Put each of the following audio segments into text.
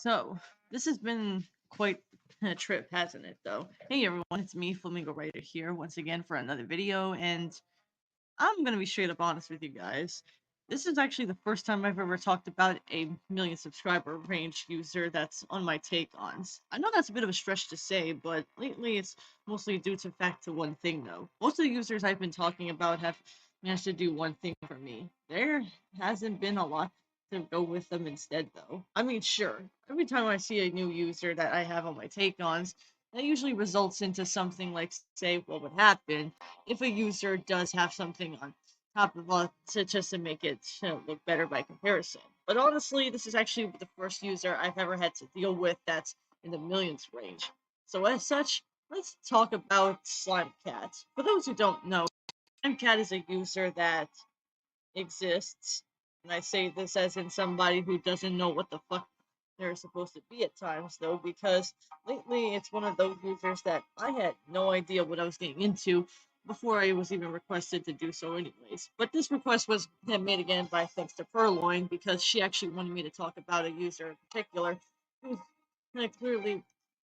So, this has been quite a trip, hasn't it, though? Hey everyone, it's me, Flamingo Writer here, once again for another video, and I'm gonna be straight up honest with you guys. This is actually the first time I've ever talked about a million subscriber range user that's on my take-ons. I know that's a bit of a stretch to say, but lately it's mostly due to fact to one thing, though. Most of the users I've been talking about have managed to do one thing for me. There hasn't been a lot to go with them instead, though. I mean, sure, every time I see a new user that I have on my take-ons, that usually results into something like, say, what would happen if a user does have something on top of just to make it look better by comparison. But honestly, this is actually the first user I've ever had to deal with that's in the millions range. So as such, let's talk about Slime Cat. For those who don't know, Slime Cat is a user that exists, and I say this as in somebody who doesn't know what the fuck they're supposed to be at times, though, because lately it's one of those users that I had no idea what I was getting into before I was even requested to do so, anyways. But this request was made again by thanks to Furloin because she actually wanted me to talk about a user in particular who's clearly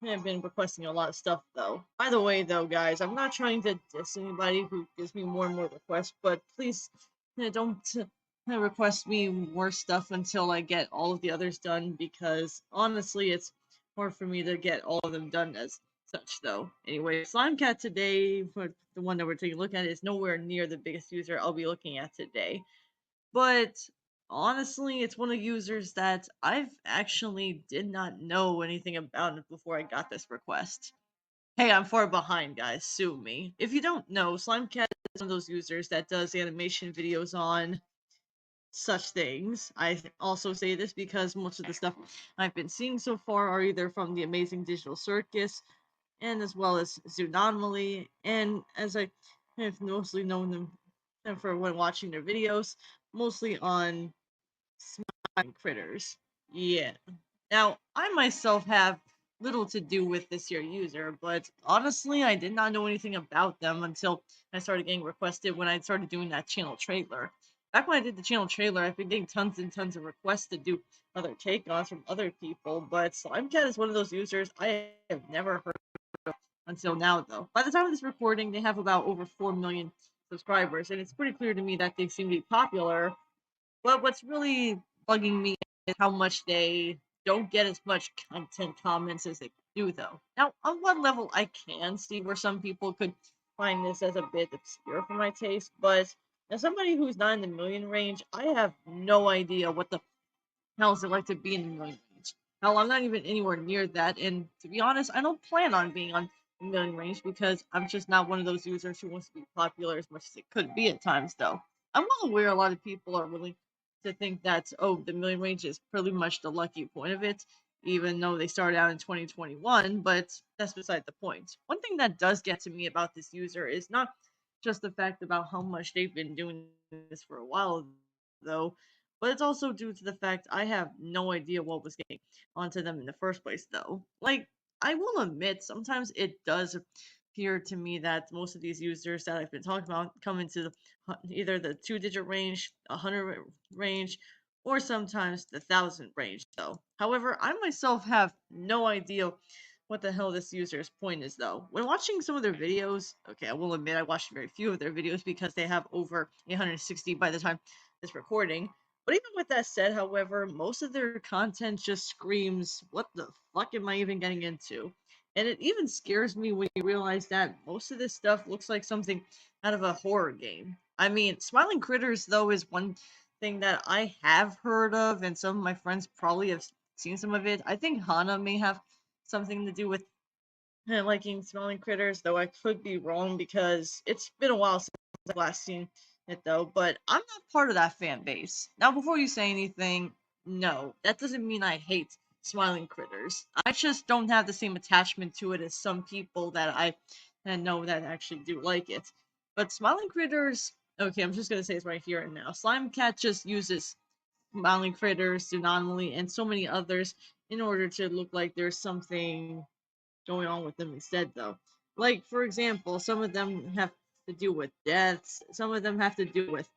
been requesting a lot of stuff, though. By the way, though, guys, I'm not trying to diss anybody who gives me more and more requests, but please don't request me more stuff until I get all of the others done, because honestly, it's hard for me to get all of them done as such, though. Anyway, Slime Cat today, for the one that we're taking a look at, is nowhere near the biggest user I'll be looking at today. But honestly, it's one of the users that I've actually did not know anything about it before I got this request. Hey, I'm far behind, guys. Sue me. If you don't know, Slime Cat is one of those users that does animation videos on such things. I also say this because most of the stuff I've been seeing so far are either from the Amazing Digital Circus and as well as Zoonomaly, and as I have mostly known them for when watching their videos, mostly on Smiling Critters. Yeah. Now, I myself have little to do with this here user, but honestly, I did not know anything about them until I started getting requested when I started doing that channel trailer. Back when I did the channel trailer, I've been getting tons and tons of requests to do other take-ons from other people, but Slimecat is one of those users I have never heard until now, though. By the time of this recording, they have about over 4 million subscribers, and it's pretty clear to me that they seem to be popular. But what's really bugging me is how much they don't get as much content comments as they do, though. Now, on one level, I can see where some people could find this as a bit obscure for my taste, but as somebody who's not in the million range, I have no idea what the hell is it like to be in the million range. Hell, I'm not even anywhere near that, and to be honest, I don't plan on being on the million range because I'm just not one of those users who wants to be popular as much as it could be at times, though. I'm well aware a lot of people are willing to think that, oh, the million range is pretty much the lucky point of it, even though they started out in 2021, but that's beside the point. One thing that does get to me about this user is not just the fact about how much they've been doing this for a while, though, but it's also due to the fact I have no idea what was getting onto them in the first place, though. Like, I will admit, sometimes it does appear to me that most of these users that I've been talking about come into either the 2-digit range, 100 range, or sometimes the 1,000 range, though. However, I myself have no idea what the hell this user's point is, though. When watching some of their videos, okay, I will admit I watched very few of their videos because they have over 860 by the time this recording. But even with that said, however, most of their content just screams, what the fuck am I even getting into? And it even scares me when you realize that most of this stuff looks like something out of a horror game. I mean, Smiling Critters, though, is one thing that I have heard of, and some of my friends probably have seen some of it. I think Hana may have something to do with liking Smiling Critters, though I could be wrong because it's been a while since I've last seen it, though. But I'm not part of that fan base. Now, before you say anything, no, that doesn't mean I hate Smiling Critters. I just don't have the same attachment to it as some people that I know that actually do like it. But Smiling Critters, okay, I'm just gonna say it's right here and now. Slime Cat just uses Smiling Critters, Tsunami, and so many others in order to look like there's something going on with them instead, though. Like, for example, some of them have to do with deaths, some of them have to do with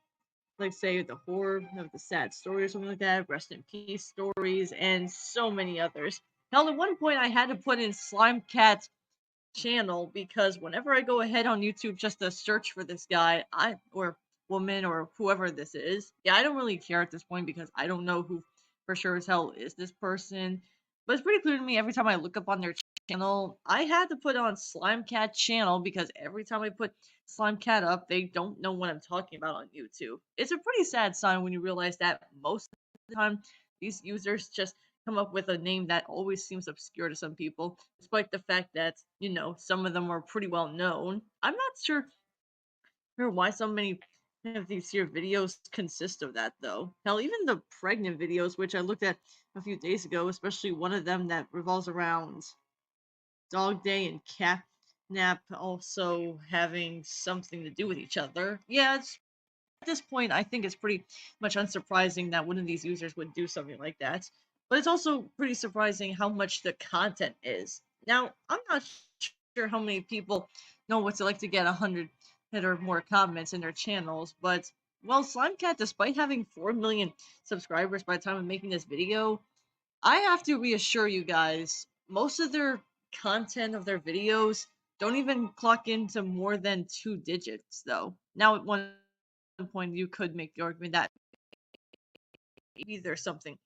like say the horror of the sad story or something like that, rest in peace stories, and so many others. Hell, at one point I had to put in Slime Cat's channel because whenever I go ahead on YouTube just to search for this guy, I or woman or whoever this is, yeah, I don't really care at this point because I don't know who for sure as hell is this person. But it's pretty clear to me every time I look up on their channel, I had to put on Slime Cat channel because every time I put Slime Cat up, they don't know what I'm talking about on YouTube. It's a pretty sad sign when you realize that most of the time these users just come up with a name that always seems obscure to some people, despite the fact that, some of them are pretty well known. I'm not sure why so many of these here videos consist of that, though. Hell, even the pregnant videos, which I looked at a few days ago, especially one of them that revolves around Dog Day and Catnap also having something to do with each other. Yeah, at this point, I think it's pretty much unsurprising that one of these users would do something like that. But it's also pretty surprising how much the content is. Now, I'm not sure how many people know what it's like to get 100 or more comments in their channels, but well, Slimecat, despite having 4 million subscribers by the time of making this video, I have to reassure you guys, most of their content of their videos don't even clock into more than 2 digits, though. Now, at one point, you could make the argument that maybe there's something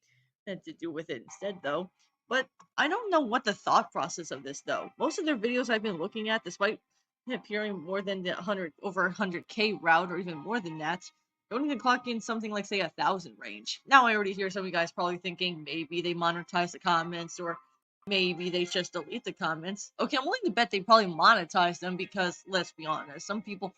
to do with it instead, though. But I don't know what the thought process of this, though. Most of their videos I've been looking at, despite appearing more than the 100 over 100K route or even more than that, don't even clock in something like say 1,000 range. Now I already hear some of you guys probably thinking maybe they monetize the comments or maybe they just delete the comments. Okay, I'm willing to bet they probably monetize them because let's be honest, some people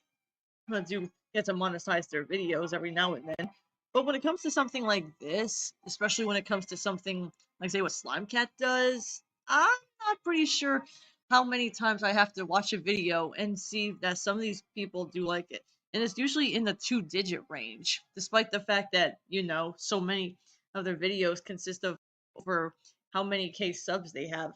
do get to monetize their videos every now and then. But when it comes to something like this, especially when it comes to something like say what Slimecat does, I'm not pretty sure how many times I have to watch a video and see that some of these people do like it. And it's usually in the 2 digit range, despite the fact that, so many of their videos consist of over how many K subs they have,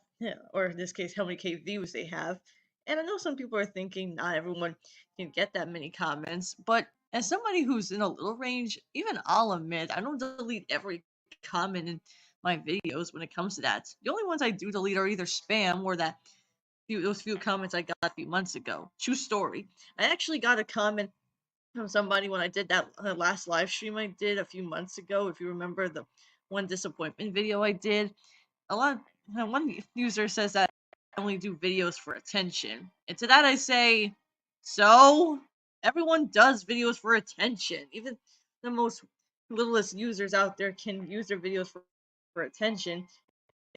or in this case, how many K views they have. And I know some people are thinking not everyone can get that many comments. But as somebody who's in a little range, even I'll admit I don't delete every comment in my videos when it comes to that. The only ones I do delete are either spam or those few comments I got a few months ago. True story. I actually got a comment from somebody when I did that last live stream I did a few months ago. If you remember the one disappointment video I did, a lot of one user says that I only do videos for attention. And to that I say, so everyone does videos for attention. Even the most littlest users out there can use their videos for attention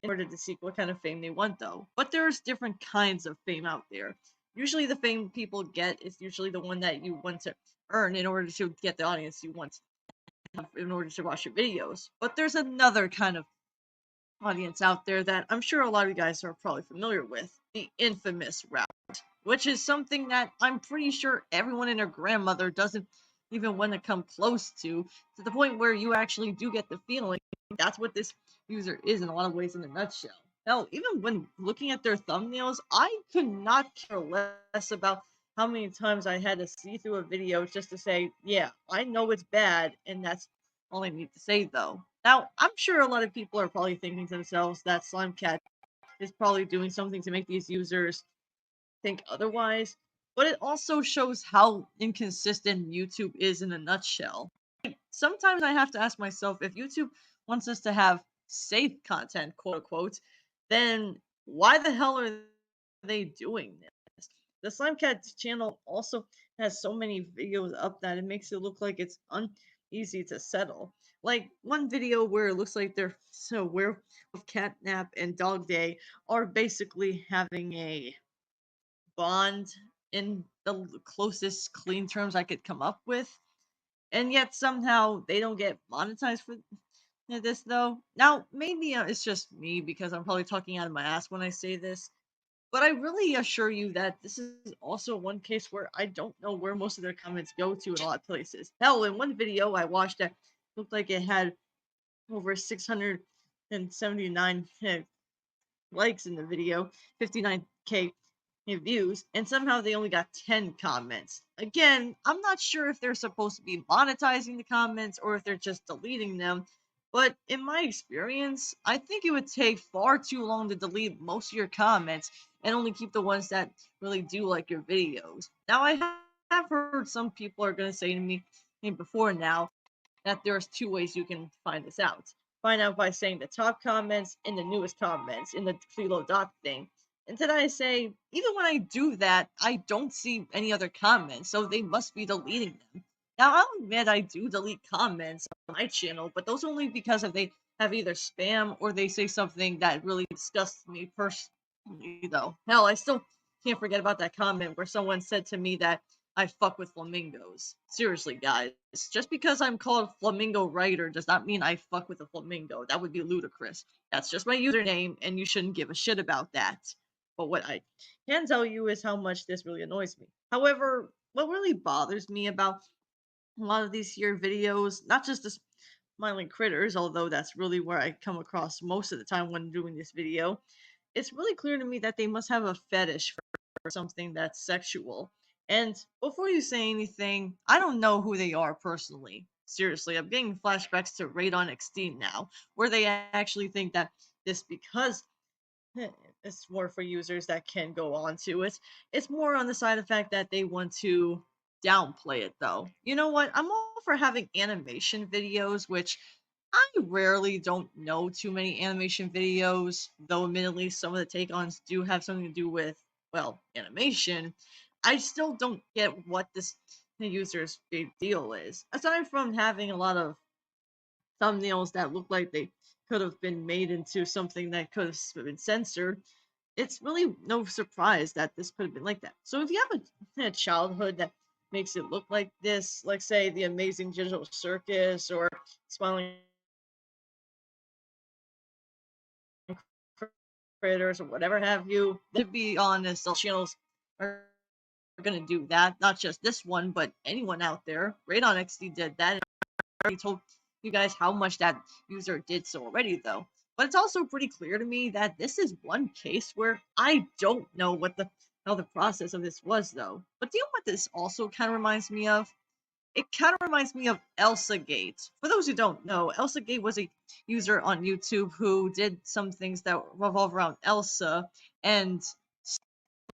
in order to seek what kind of fame they want though. But there's different kinds of fame out there. Usually the fame people get is usually the one that you want to earn in order to get the audience you want in order to watch your videos. But there's another kind of audience out there that I'm sure a lot of you guys are probably familiar with, the infamous route, which is something that I'm pretty sure everyone and their grandmother doesn't even want to come close to the point where you actually do get the feeling that's what this user is in a lot of ways in a nutshell. Now, even when looking at their thumbnails, I could not care less about how many times I had to see through a video just to say, yeah, I know it's bad, and that's all I need to say, though. Now, I'm sure a lot of people are probably thinking to themselves that Slimecat is probably doing something to make these users think otherwise, but it also shows how inconsistent YouTube is in a nutshell. Sometimes I have to ask myself if YouTube wants us to have safe content, quote unquote, then why the hell are they doing this? The Slimecat channel also has so many videos up that it makes it look like it's uneasy to settle. Like one video where it looks like they're so where Catnap and Dog Day are basically having a bond in the closest clean terms I could come up with. And yet somehow they don't get monetized for this though. Now maybe it's just me because I'm probably talking out of my ass when I say this, but I really assure you that this is also one case where I don't know where most of their comments go to in a lot of places. Hell, in one video I watched that looked like it had over 679 likes in the video, 59K views, and somehow they only got 10 comments. Again, I'm not sure if they're supposed to be monetizing the comments or if they're just deleting them, but in my experience, I think it would take far too long to delete most of your comments and only keep the ones that really do like your videos. Now, I have heard some people are going to say to me before now that there's two ways you can find this out. Find out by saying the top comments and the newest comments in the three little dot thing. And then I say, even when I do that, I don't see any other comments, so they must be deleting them. Now, I'll admit I do delete comments on my channel, but those only because if they have either spam or they say something that really disgusts me personally, though. Hell, I still can't forget about that comment where someone said to me that I fuck with flamingos. Seriously, guys. Just because I'm called Flamingo Writer does not mean I fuck with a flamingo. That would be ludicrous. That's just my username, and you shouldn't give a shit about that. But what I can tell you is how much this really annoys me. However, what really bothers me about a lot of these here videos, not just the smiling critters, although that's really where I come across most of the time when doing this video, it's really clear to me that they must have a fetish for something that's sexual. And before you say anything, I don't know who they are personally. Seriously, I'm getting flashbacks to Radon XD now, where they actually think that this because it's more for users that can go on to it. It's more on the side of the fact that they want to downplay it, though. You know what? I'm all for having animation videos, which I rarely don't know too many animation videos, though admittedly some of the take-ons do have something to do with, well, animation. I still don't get what this the user's big deal is. Aside from having a lot of thumbnails that look like they could have been made into something that could have been censored, it's really no surprise that this could have been like that. So if you have a childhood that makes it look like this, like say the Amazing Digital Circus or Smiling Critters or whatever have you, to be honest, all channels are going to do that. Not just this one, but anyone out there. Radon XD did that. And I already told you guys how much that user did so already, though. But it's also pretty clear to me that this is one case where I don't know what the how the process of this was, though. But do you know what this also kind of reminds me of? It kind of reminds me of Elsa Gate. For those who don't know, Elsa Gate was a user on YouTube who did some things that revolve around Elsa and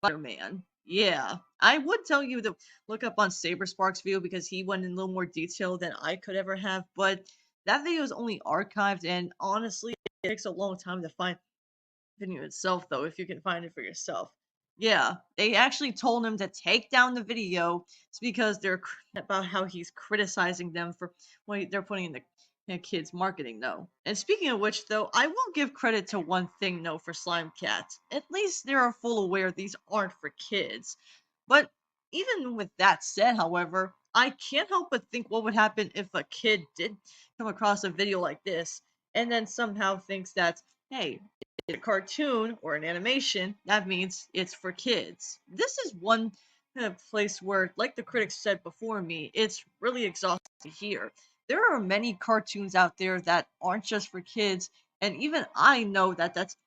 Spider-Man. Yeah, I would tell you to look up on Saber Sparks' video because he went in a little more detail than I could ever have. But that video is only archived, and honestly, it takes a long time to find the video itself, though, if you can find it for yourself. Yeah, they actually told him to take down the video. It's because they're about how he's criticizing them for what they're putting in the kids' marketing, though. And speaking of which, though, I will give credit to one thing, though, for Slime Cats. At least they are full aware these aren't for kids. But even with that said, however, I can't help but think what would happen if a kid did come across a video like this and then somehow thinks that, hey, a cartoon or an animation, that means it's for kids. This is one place where, like the critics said before me, it's really exhausting to hear. There are many cartoons out there that aren't just for kids, and even I know that that's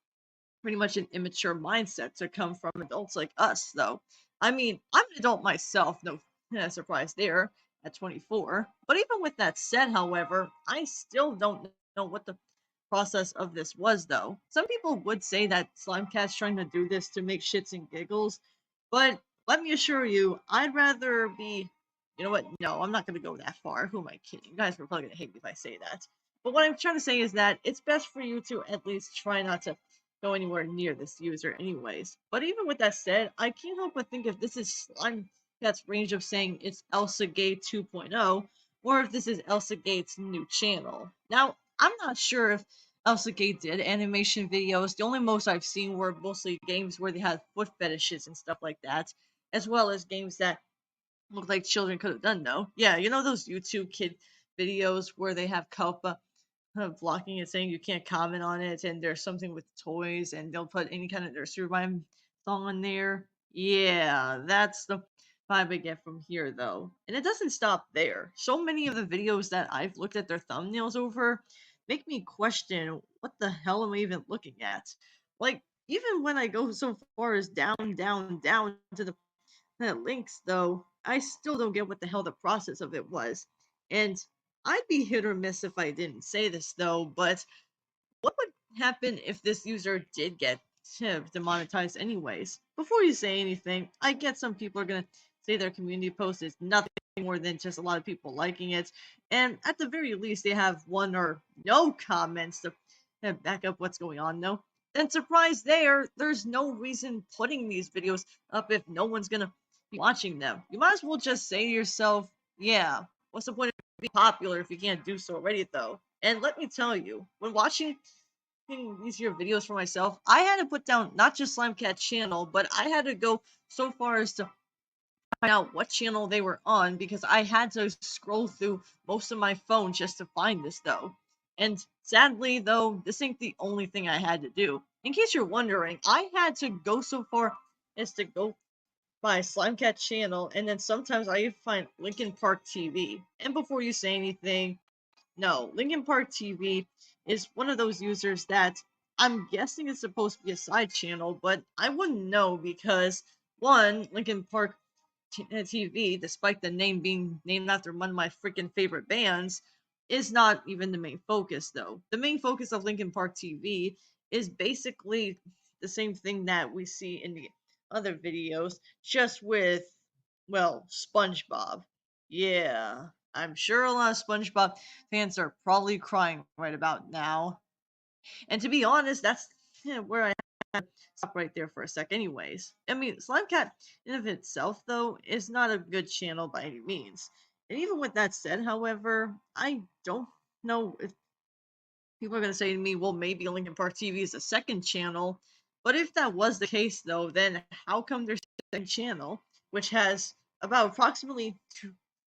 pretty much an immature mindset to come from adults like us, though. I mean, I'm an adult myself, no surprise there at 24. But even with that said, however, I still don't know what the process of this was, though. Some people would say that Slimecat's trying to do this to make shits and giggles, but let me assure you, I'd rather be. You know what? No, I'm not going to go that far. Who am I kidding? You guys are probably going to hate me if I say that. But what I'm trying to say is that it's best for you to at least try not to go anywhere near this user anyways. But even with that said, I can't help but think if this is Slime Cat's range of saying it's Elsa Gate 2.0, or if this is Elsa Gate's new channel. Now, I'm not sure if Elsa Gate did animation videos. The only most I've seen were mostly games where they had foot fetishes and stuff like that, as well as games that look like children could have done, though. Yeah, you know those YouTube kid videos where they have Kalpa blocking it, saying you can't comment on it, and there's something with toys, and they'll put any kind of nursery rhyme song on there. Yeah, that's the vibe I get from here, though. And it doesn't stop there. So many of the videos that I've looked at their thumbnails over make me question what the hell am I even looking at? Like, Even when I go so far as down to the links, though, I still don't get what the hell the process of it was. And I'd be hit or miss if I didn't say this, though, but what would happen if this user did get demonetized anyways? Before you say anything, I get some people are gonna say their community post is nothing more than just a lot of people liking it, and at the very least they have one or no comments to back up what's going on. No, then surprise there's no reason putting these videos up if no one's gonna be watching them. You might as well just say to yourself, yeah, what's the point of being popular if you can't do so already though? And let me tell you, when watching these your videos for myself, I had to put down not just Slimecat channel, but I had to go so far as to find out what channel they were on because I had to scroll through most of my phone just to find this though. And sadly though, this ain't the only thing I had to do. In case you're wondering, I had to go so far as to go by Slimecat channel, and then sometimes I find Linkin Park TV. And before you say anything, no, Linkin Park TV is one of those users that I'm guessing is supposed to be a side channel, but I wouldn't know because one, Linkin Park TV, despite the name being named after one of my freaking favorite bands, is not even the main focus though. The main focus of Linkin Park TV is basically the same thing that we see in the other videos, just with, well, SpongeBob. Yeah, I'm sure a lot of SpongeBob fans are probably crying right about now. And to be honest, that's where I stop right there for a sec, anyways. I mean, Slimecat in of itself, though, is not a good channel by any means. And even with that said, however, I don't know if people are going to say to me, well, maybe Linkin Park TV is a second channel. But if that was the case, though, then how come there's a second channel, which has about approximately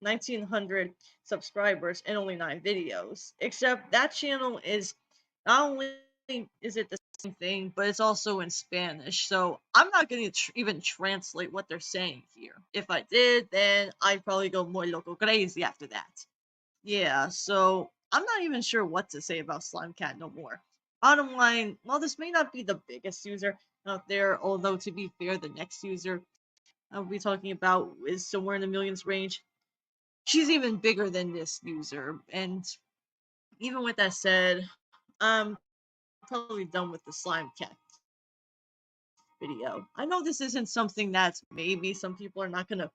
1,900 subscribers and only 9 videos? Except that channel is not only is it the same thing, but it's also in Spanish. So I'm not going to even translate what they're saying here. If I did, then I'd probably go muy loco crazy after that. Yeah, so I'm not even sure what to say about Slimecat no more. Bottom line, while this may not be the biggest user out there, although to be fair, the next user I'll be talking about is somewhere in the millions range. She's even bigger than this user, and even with that said, I'm probably done with the Slimecat video. I know this isn't something that maybe some people are not gonna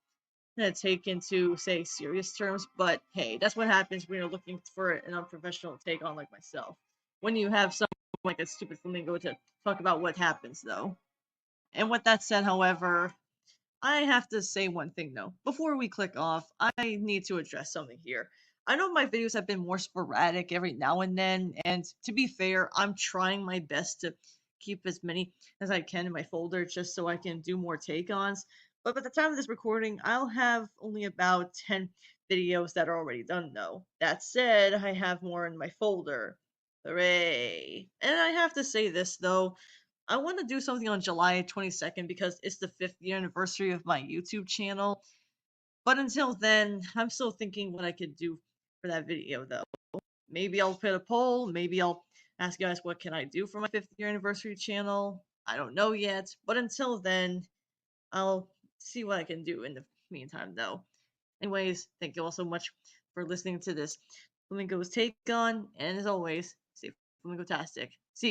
take into say serious terms, but hey, that's what happens when you're looking for an unprofessional take on like myself. When you have someone like a stupid flamingo to talk about what happens though. And with that said, however, I have to say one thing though. Before we click off, I need to address something here. I know my videos have been more sporadic every now and then, and to be fair, I'm trying my best to keep as many as I can in my folder just so I can do more take-ons. But by the time of this recording, I'll have only about 10 videos that are already done though. That said, I have more in my folder. Hooray. And I have to say this though, I want to do something on July 22nd because it's the 5th year anniversary of my YouTube channel. But until then, I'm still thinking what I could do for that video though. Maybe I'll put a poll, maybe I'll ask you guys what can I do for my 5th year anniversary channel. I don't know yet, but until then, I'll see what I can do in the meantime though. Anyways, thank you all so much for listening to this Flamingo's take on, and as always, stay Flamingo-tastic. See ya.